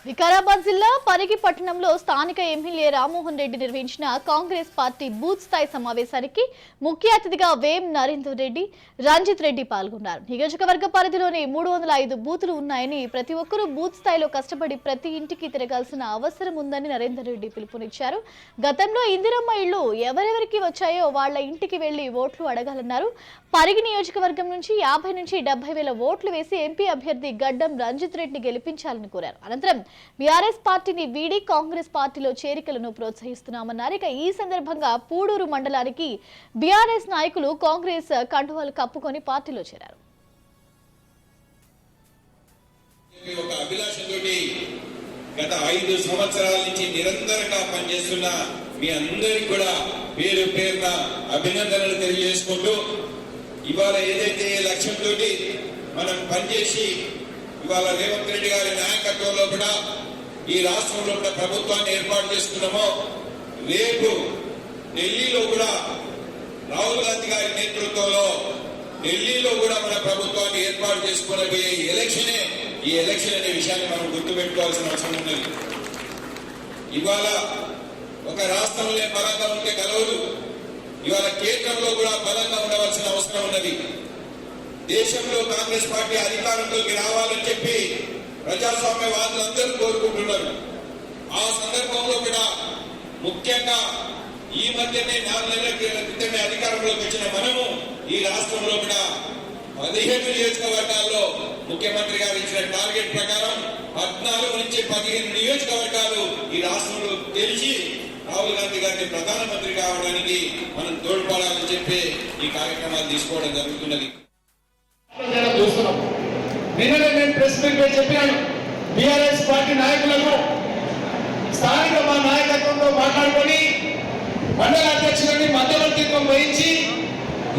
వికారాబాద్ జిల్లా పరిగి పట్టణంలో స్థానిక ఎమ్మెల్యే రామ్మోహన్ రెడ్డి నిర్వహించిన కాంగ్రెస్ పార్టీ బూత్ స్థాయి సమావేశానికి ముఖ్య అతిథిగా వేం నరేందర్ రెడ్డి, రంజిత్ రెడ్డి పాల్గొన్నారు. నియోజకవర్గ పరిధిలోని 305 బూతులు ఉన్నాయని, ప్రతి ఒక్కరూ బూత్ స్థాయిలో కష్టపడి ప్రతి ఇంటికి తిరగాల్సిన అవసరం ఉందని నరేందర్ రెడ్డి పిలుపునిచ్చారు. గతంలో ఇందిరమ్మ ఇళ్లు ఎవరెవరికి వచ్చాయో వాళ్ల ఇంటికి వెళ్లి ఓట్లు అడగాలన్నారు. పరిగి నియోజకవర్గం నుంచి 50 నుంచి 70 వేల ఓట్లు వేసి ఎంపీ అభ్యర్థి గడ్డం రంజిత్ రెడ్డిని గెలిపించాలని కోరారు. అనంతరం బీఆర్ఎస్ పార్టీని వీడి కాంగ్రెస్ పార్టీలో చేరికలను ప్రోత్సహిస్తున్నామన్నారు. ఇక ఈ సందర్భంగా పూడూరు మండలానికి బీఆర్ఎస్ నాయకులు కాంగ్రెస్ కండువాలు కప్పుకొని పార్టీలో చేరారు. గత 5 సంవత్సరాల నుంచి నిరంతరంగా పనిచేస్తున్న మీ అందరికీ కూడా పేరు పేరున అభినందనలు తెలియజేసుకుంటూ, ఇవాళ ఏదైతే లక్ష్యంతో మనం పనిచేసి ఇవాళ రేవంత్ రెడ్డి గారి నాయకత్వంలో కూడా ఈ రాష్ట్రంలో కూడా ప్రభుత్వాన్ని ఏర్పాటు చేసుకున్నామో, రేపు ఢిల్లీలో కూడా రాహుల్ గాంధీ గారి నేతృత్వంలో ఢిల్లీలో కూడా మన ప్రభుత్వాన్ని ఏర్పాటు చేసుకోబోయే ఈ ఎలక్షన్ అనే విషయాన్ని మనం గుర్తుపెట్టుకోవాల్సిన అవసరం ఉన్నది. ఇవాళ ఒక రాష్ట్రంలో బలంగా ఉంటే గెలవదు, ఇవాళ కేంద్రంలో కూడా బలంగా ఉండవలసిన అవసరం ఉన్నది. దేశంలో కాంగ్రెస్ పార్టీ అధికారంలోకి రావాలని చెప్పి ప్రజాస్వామ్యవాదులందరూ కోరుకుంటున్నారు. ఆ సందర్భంలో కూడా ముఖ్యంగా ఈ మధ్యనే 4 నెలల క్రితమే అధికారంలోకి వచ్చిన మనము ఈ రాష్ట్రంలో కూడా 15 నియోజకవర్గాల్లో ముఖ్యమంత్రి గారు ఇచ్చిన టార్గెట్ ప్రకారం 14 నుంచి 15 నియోజకవర్గాలు ఈ రాష్ట్రంలో తెలిసి రాహుల్ గాంధీ గారిని ప్రధానమంత్రి కావడానికి మనం తోడ్పడాలని చెప్పి ఈ కార్యక్రమాలు తీసుకోవడం జరుగుతున్నది. నిన్ననే నేను ప్రెస్ మీట్ చెప్పినాను, బీఆర్ఎస్ పార్టీ నాయకులకు స్థానిక మా నాయకత్వంతో మాట్లాడుకొని మండల అధ్యక్షులని మధ్యవర్తిత్వం వహించి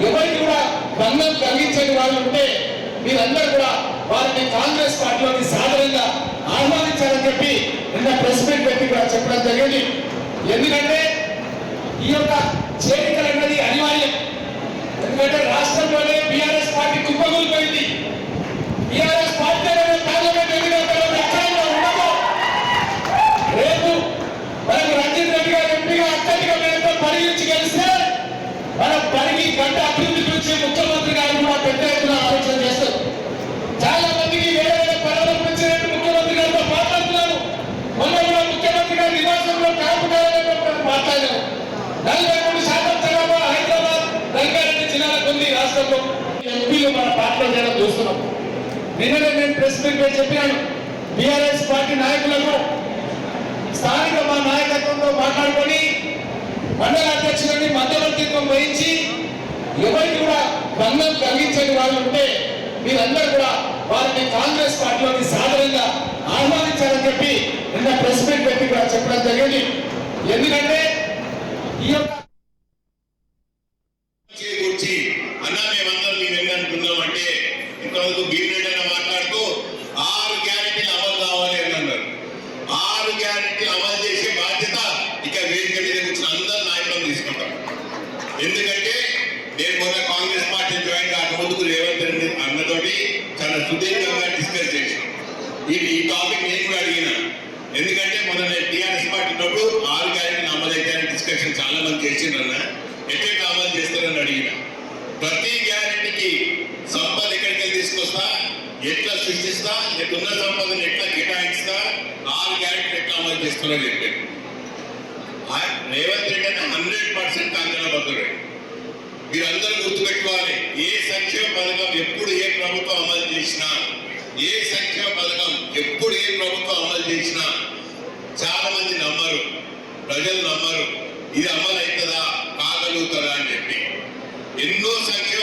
ఎవరికి కూడా బంధం కలిగించని వాళ్ళు ఉంటే మీరందరూ కూడా వారిని కాంగ్రెస్ పార్టీలోకి సాధారణంగా ఆహ్వానించాలని చెప్పి నిన్న ప్రెస్ మీట్ పెట్టి కూడా చెప్పడం జరిగింది. ఎందుకంటే ఈ యొక్క చేరికలు అన్నది అనివార్యం. ఎందుకంటే రాష్ట్రంలోనే బీఆర్ఎస్ పార్టీ కుప్పకూలిపోయింది. బీఆర్ఎస్ పార్టీ పార్లమెంట్ ఎన్నికల్లో ఎక్కడైనా ఉండదు. రేపు మనకు రంజిత్ రెడ్డి గారు ఎంపీగా అత్యధిక మేరతో పరిగణించి గెలిస్తే మన పరిగి గంట అభివృద్ధి గురించి ముఖ్యమంత్రి గారు కూడా పెద్ద ఎత్తున ఆలోచన చేస్తారు. చాలా మందికి వేరే పనులు పెంచినట్టు ముఖ్యమంత్రి గారితో మాట్లాడుతున్నారు. మొన్న కూడా ముఖ్యమంత్రి గారి నివాసంలో క్యాంపు మాట్లాడారు. 43% జనాభా హైదరాబాద్, రంగారెడ్డి జిల్లాలకు ఉంది. రాష్ట్రంలో ఎంపీలు మన పార్టీలో చేయడం చూస్తున్నాం. నిన్ననే నేను ప్రెస్ మీట్ చెప్పినాను, బీఆర్ఎస్ పార్టీ నాయకులకు స్థానిక మా నాయకత్వంతో మాట్లాడుకొని మండల అధ్యక్షులని మధ్యవర్తిత్వం వహించి ఎవరికి కూడా బంధం కలిగించని వాళ్ళు ఉంటే మీరందరూ కూడా వారిని కాంగ్రెస్ పార్టీలోకి సాధారణంగా ఆహ్వానించాలని చెప్పి నిన్న ప్రెస్ మీట్ పెట్టి కూడా చెప్పడం జరిగింది. ఎందుకంటే ఈ యొక్క అంటే ఇంతవరకు భీమరెడ్డి మాట్లాడుతూ 6 గ్యారెంటీలు అమలు కావాలి అని అన్నారు. 6 గ్యారెంటీలు అమలు చేసే బాధ్యత ఇక వేదిక మీద కూర్చున్న అందరు నాయకులను తీసుకుంటాం. ఎందుకంటే నేను మొన్న కాంగ్రెస్ పార్టీ జాయిన్ కాకముందుకు రేవంత్ రెడ్డి అన్నతోటి చాలా సుదీర్ఘంగా డిస్కస్ చేశాను. ఈ టాపిక్ నేను కూడా అడిగిన, ఎందుకంటే మొన్న నేను టీఆర్ఎస్ పార్టీ ఉన్నప్పుడు 6 గ్యారెంటీలు అమలు అయితే డిస్కషన్ చాలా మంది చేసిండ్రన్న, ఎట్లా అమలు చేస్తారని అడిగిన. ప్రతి గ్యారెంటీకి సంపద ఎక్కడికి తీసుకొస్తా, ఎట్లా సృష్టిస్తా, ఉన్న సంపదను ఎట్లా కేటాయిస్తా, 6 గ్యారెంటీలు ఎట్లా అమలు చేస్తున్నా చెప్పారు. రేవంత్ రెడ్డి అంటే 100% కాంగ్రెస్. మీరందరూ గుర్తుపెట్టుకోవాలి, ఏ సంక్షేమ పథకం ఎప్పుడు ఏ ప్రభుత్వం అమలు చేసినా, ఏ సంక్షేమ పథకం ఎప్పుడు ఏ ప్రభుత్వం అమలు చేసినా చాలా మంది నమ్మరు, ప్రజలు నమ్మరు. ఇది అమలు అవుతుందా, కాగలుగుతారా అని చెప్పి ఎన్నో సంక్షేమ